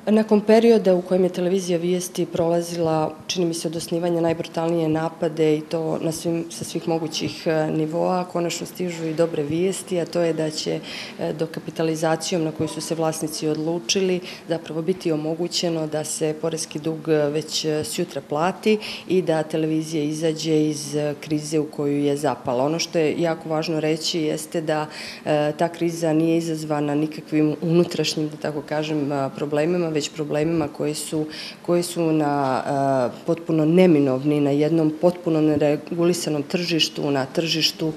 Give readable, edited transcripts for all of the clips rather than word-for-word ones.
Nakon perioda u kojem je televizija Vijesti prolazila, čini mi se, od osnivanja najbrutalnije napade i to sa svih mogućih nivoa, konačno stižu i dobre vijesti, a to je da će dokapitalizacijom na koju su se vlasnici odlučili zapravo biti omogućeno da se poreski dug već sutra plati i da televizija izađe iz krize u koju je zapala. Ono što je jako važno reći jeste da ta kriza nije izazvana nikakvim unutrašnjim, da tako kažem, problemima, već problemima koji su potpuno neminovni na jednom potpuno neregulisanom tržištu, na tržištu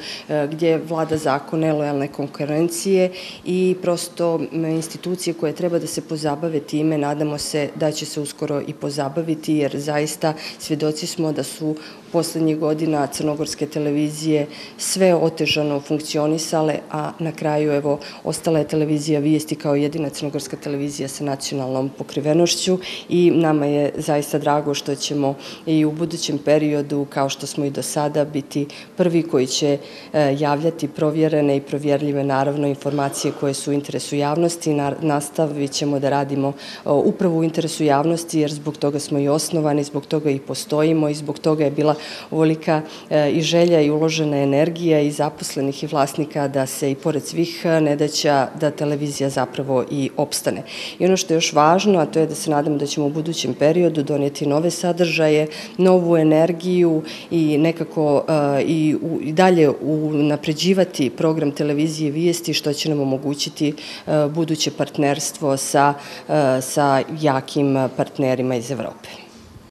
gdje vlada zakon nelojalne konkurencije i prosto institucije koje treba da se pozabave time, nadamo se da će se uskoro i pozabaviti, jer zaista svjedoci smo da su poslednjih godina crnogorske televizije sve otežano funkcionisale, a na kraju, evo, ostala je televizija Vijesti kao jedina crnogorska televizija sa nacionalnom pokrivenošću i nama je zaista drago što ćemo i u budućem periodu, kao što smo i do sada, biti prvi koji će javljati provjerene i provjerljive, naravno, informacije koje su u interesu javnosti. Nastavit ćemo da radimo upravo u interesu javnosti, jer zbog toga smo i osnovani, zbog toga i postojimo i zbog toga je bila ovolika i želja i uložena energija i zaposlenih i vlasnika da se i pored svih nedaća da televizija zapravo i opstane. I ono što je još važno, a to je da se nadam da ćemo u budućem periodu donijeti nove sadržaje, novu energiju i nekako i dalje unapređivati program televizije Vijesti, što će nam omogućiti buduće partnerstvo sa jakim partnerima iz Evrope.